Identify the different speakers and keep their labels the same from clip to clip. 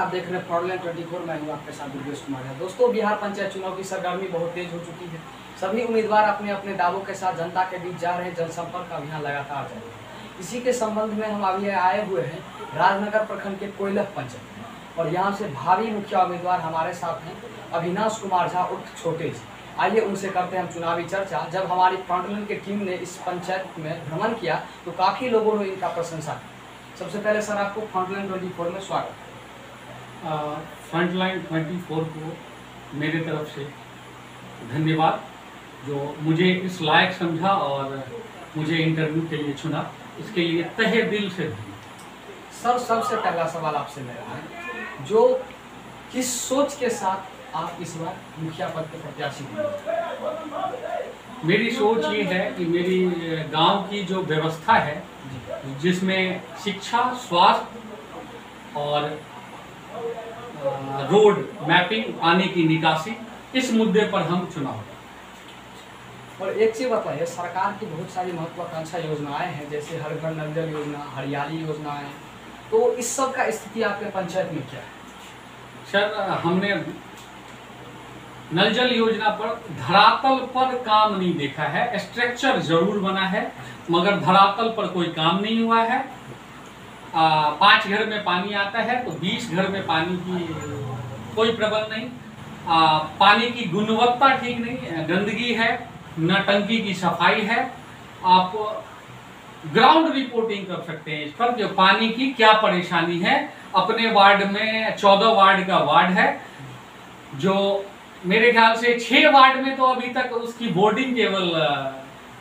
Speaker 1: आप देख रहे हैं फ्रॉडलैंड 24। मैं हूं आपके साथ दुर्गेश कुमार है। दोस्तों, बिहार पंचायत चुनाव की सरगर्मी बहुत तेज हो चुकी है। सभी उम्मीदवार अपने अपने दावों के साथ जनता के बीच जा रहे हैं। जनसंपर्क अभियान लगातार जारी है। इसी के संबंध में हम अभी आए हुए हैं राजनगर प्रखंड के कोयलख पंचायत में, और यहाँ से भावी मुखिया उम्मीदवार हमारे साथ हैं अविनाश कुमार झा उर्फ छोटे जी। आइए उनसे करते हैं हम चुनावी चर्चा। जब हमारी फ्रंटलाइन की टीम ने इस पंचायत में भ्रमण किया तो काफ़ी लोगों ने इनका प्रशंसा की। सबसे पहले सर, आपको फ्रंटलाइन 24 में स्वागत है।
Speaker 2: फ्रंटलाइन 24 को मेरे तरफ से धन्यवाद, जो मुझे इस लायक समझा और मुझे इंटरव्यू के लिए चुना, इसके लिए तहे दिल से धन्यवाद।
Speaker 1: सर, सबसे पहला सवाल आपसे मेरा है, जो किस सोच के साथ आप इस बार मुखिया पद के प्रत्याशी बने?
Speaker 2: मेरी सोच ये है कि मेरी गांव की जो व्यवस्था है, जिसमें शिक्षा, स्वास्थ्य और रोड मैपिंग, पानी की निकासी, इस मुद्दे पर हम चुनाव।
Speaker 1: और एक चीज़ बताइए, सरकार की बहुत सारी महत्वाकांक्षा योजनाएं हैं, जैसे हर घर नल जल योजना, हरियाली योजनाएं, तो इस सब का स्थिति आपके पंचायत में क्या है?
Speaker 2: सर, हमने नल जल योजना पर धरातल पर काम नहीं देखा है। स्ट्रक्चर जरूर बना है, मगर धरातल पर कोई काम नहीं हुआ है। 5 घर में पानी आता है तो 20 घर में पानी की कोई प्रबंध नहीं। पानी की गुणवत्ता ठीक नहीं है, गंदगी है, न टंकी की सफाई है। आप ग्राउंड रिपोर्टिंग कर सकते हैं इस पर, जो पानी की क्या परेशानी है। अपने वार्ड में 14 वार्ड का वार्ड है, जो मेरे ख्याल से 6 वार्ड में तो अभी तक उसकी बोर्डिंग केवल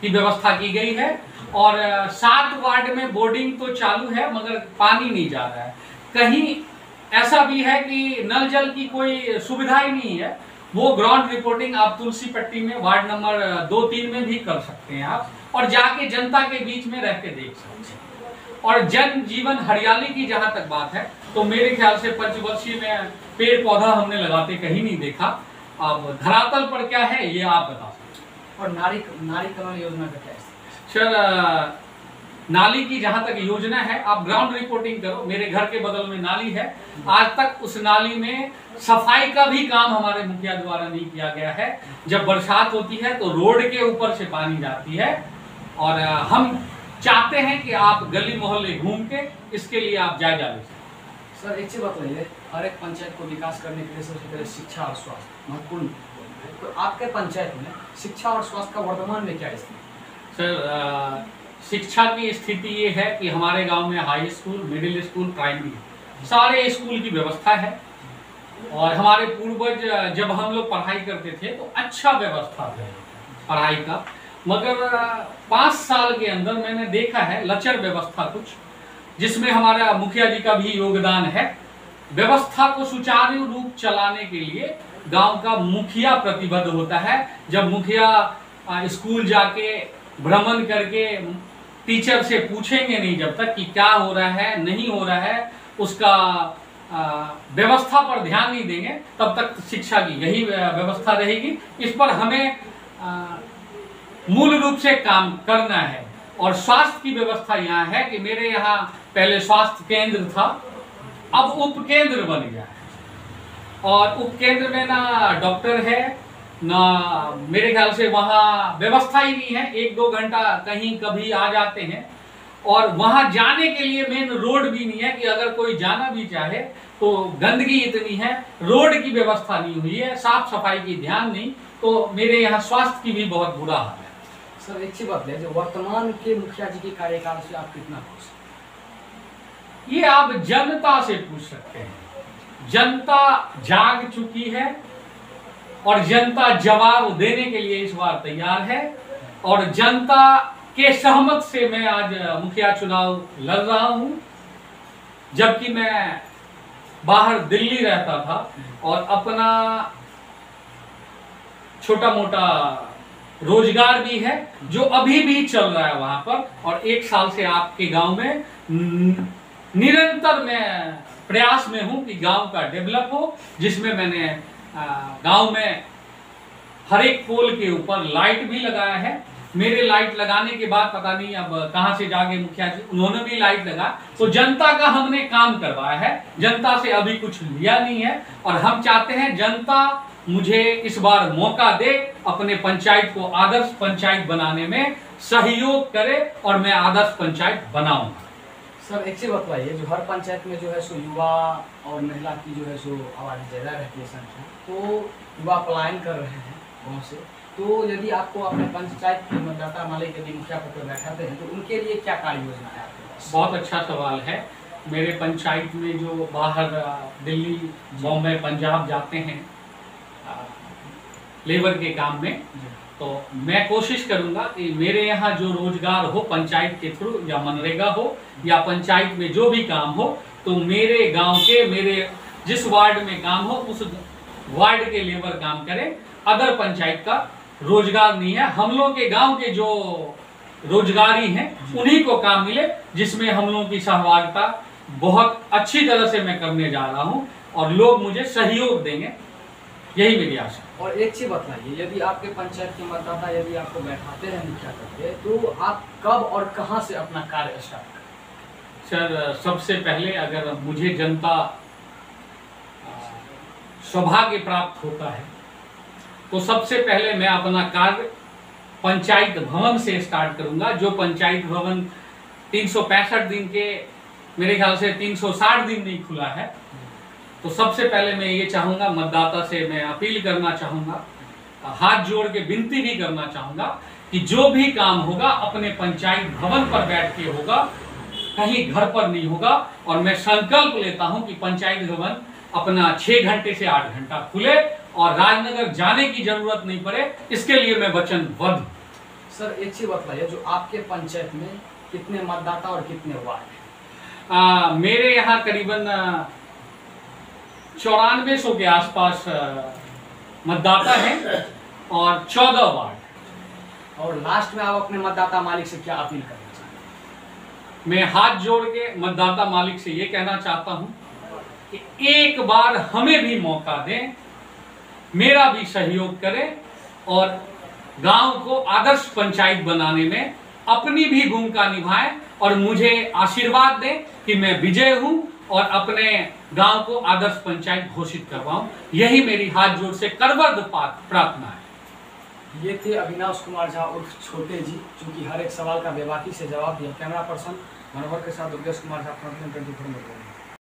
Speaker 2: की व्यवस्था की गई है, और 7 वार्ड में बोर्डिंग तो चालू है मगर पानी नहीं जा रहा है। कहीं ऐसा भी है कि नल जल की कोई सुविधा ही नहीं है। वो ग्राउंड रिपोर्टिंग आप तुलसी पट्टी में वार्ड नंबर 2-3 में भी कर सकते हैं आप, और जाके जनता के बीच में रह के देख सकते हैं। और जन जीवन हरियाली की जहां तक बात है, तो मेरे ख्याल से पंचवर्षीय में पेड़ पौधा हमने लगाते कहीं नहीं देखा। अब धरातल पर क्या है ये आप बता सकते हैं।
Speaker 1: और नारीकरण योजना का क्या है?
Speaker 2: सर, नाली की जहां तक योजना है, आप ग्राउंड रिपोर्टिंग करो। मेरे घर के बगल में नाली है, आज तक उस नाली में सफाई का भी काम हमारे मुखिया द्वारा नहीं किया गया है। जब बरसात होती है तो रोड के ऊपर से पानी जाती है, और हम चाहते हैं कि आप गली मोहल्ले घूम के इसके लिए आप जायजा ले।
Speaker 1: सर, एक चीज बताइए, हर एक पंचायत को विकास करने के लिए सबसे पहले शिक्षा और स्वास्थ्य महत्वपूर्ण, तो आपके पंचायत में शिक्षा और स्वास्थ्य का वर्तमान में क्या स्थिति?
Speaker 2: सर, शिक्षा की स्थिति ये है कि हमारे गांव में high school, middle school, primary सारे स्कूल की व्यवस्था है। और हमारे पूर्वज जब हम लोग पढ़ाई करते थे तो अच्छा व्यवस्था था पढ़ाई का, मगर 5 साल के अंदर मैंने देखा है लचर व्यवस्था कुछ, जिसमें हमारा मुखिया जी का भी योगदान है। व्यवस्था को सुचारू रूप चलाने के लिए गांव का मुखिया प्रतिबद्ध होता है। जब मुखिया स्कूल जाके भ्रमण करके टीचर से पूछेंगे नहीं जब तक कि क्या हो रहा है, नहीं हो रहा है, उसका व्यवस्था पर ध्यान नहीं देंगे, तब तक शिक्षा की यही व्यवस्था रहेगी। इस पर हमें मूल रूप से काम करना है। और स्वास्थ्य की व्यवस्था यहाँ है कि मेरे यहाँ पहले स्वास्थ्य केंद्र था, अब उप केंद्र बन गया है, और उप केंद्र में ना डॉक्टर है, ना मेरे ख्याल से वहाँ व्यवस्था ही नहीं है। 1-2 घंटा कहीं कभी आ जाते हैं, और वहाँ जाने के लिए मेन रोड भी नहीं है कि अगर कोई जाना भी चाहे तो गंदगी इतनी है, रोड की व्यवस्था नहीं हुई है, साफ सफाई की ध्यान नहीं, तो मेरे यहाँ स्वास्थ्य की भी बहुत बुरा हाल है।
Speaker 1: सर, एक चीज बात है, जो वर्तमान के मुखिया जी के कार्यकाल से आप कितना खुश हैं?
Speaker 2: ये आप जनता से पूछ सकते हैं। जनता जाग चुकी है और जनता जवाब देने के लिए इस बार तैयार है, और जनता के सहमत से मैं आज मुखिया चुनाव लड़ रहा हूं। जबकि मैं बाहर दिल्ली रहता था और अपना छोटा मोटा रोजगार भी है जो अभी भी चल रहा है वहां पर, और 1 साल से आपके गांव में निरंतर मैं प्रयास में हूं कि गांव का डेवलप हो, जिसमें मैंने गांव में हर एक पोल के ऊपर लाइट भी लगाया है। मेरे लाइट लगाने के बाद पता नहीं अब कहां से जाके मुखिया जी उन्होंने भी लाइट लगा, तो जनता का हमने काम करवाया है, जनता से अभी कुछ लिया नहीं है। और हम चाहते हैं जनता मुझे इस बार मौका दे, अपने पंचायत को आदर्श पंचायत बनाने में सहयोग करे और मैं आदर्श पंचायत बनाऊंगा।
Speaker 1: सर एक चीज बतलाइए, जो हर पंचायत में जो है सो युवा और महिला की जो है सो आबादी ज़्यादा रहती है संख्या, तो युवा पलायन कर रहे हैं गाँव से, तो यदि आपको अपने पंचायत के मतदाता मालिक यदि मुखिया पद पर बैठाते हैं तो उनके लिए क्या कार्य योजना है आपके पास?
Speaker 2: बहुत अच्छा सवाल है। मेरे पंचायत में जो बाहर दिल्ली, बॉम्बे, पंजाब जाते हैं लेबर के काम में, तो मैं कोशिश करूंगा कि मेरे यहाँ जो रोजगार हो पंचायत के थ्रू या मनरेगा हो या पंचायत में जो भी काम हो, तो मेरे गांव के, मेरे जिस वार्ड में काम हो उस वार्ड के लेबर काम करें। अदर पंचायत का रोजगार नहीं है, हम लोग के गांव के जो रोजगारी हैं उन्हीं को काम मिले, जिसमें हम लोगों की सहभागिता बहुत अच्छी तरह से मैं करने जा रहा हूं और लोग मुझे सहयोग देंगे, यही मेरी आशा।
Speaker 1: और एक चीज बताइए, यदि आपके पंचायत के मतदाता यदि आपको बैठाते हैं मुखिया करके, तो आप कब और कहां से अपना कार्य स्टार्ट करें?
Speaker 2: सर सबसे पहले अगर मुझे जनता सौभाग्य प्राप्त होता है तो सबसे पहले मैं अपना कार्य पंचायत भवन से स्टार्ट करूंगा। जो पंचायत भवन 365 दिन के, मेरे ख्याल से 360 दिन नहीं खुला है, तो सबसे पहले मैं ये चाहूंगा, मतदाता से मैं अपील करना चाहूंगा, हाथ जोड़ के विनती भी करना चाहूंगा कि जो भी काम होगा अपने पंचायत भवन पर बैठ के होगा, कहीं घर पर नहीं होगा। और मैं संकल्प लेता हूं कि पंचायत भवन अपना 6 घंटे से 8 घंटा खुले और राजनगर जाने की जरूरत नहीं पड़े, इसके लिए मैं वचनबद्ध।
Speaker 1: सर एक चीज बताइए, जो आपके पंचायत में कितने मतदाता और कितने वार्ड हैं?
Speaker 2: मेरे यहाँ करीबन 9400 के आसपास मतदाता हैं और 14 वार्ड।
Speaker 1: और लास्ट में आप अपने मतदाता मालिक से क्या अपील करना चाहते हैं?
Speaker 2: मैं हाथ जोड़ के मतदाता मालिक से ये कहना चाहता हूं कि एक बार हमें भी मौका दें, मेरा भी सहयोग करें और गांव को आदर्श पंचायत बनाने में अपनी भी भूमिका निभाएं और मुझे आशीर्वाद दें कि मैं विजय हूं और अपने गांव को आदर्श पंचायत घोषित करवाऊं। यही मेरी हाथ जोड़ से करबद्ध प्रार्थना है।
Speaker 1: ये थे अविनाश कुमार झा उर्फ छोटे जी, चूंकि हर एक सवाल का बेबाकी से जवाब दिया। कैमरा पर्सन मनोहर के साथ दुर्गेश कुमार झा, 24 में।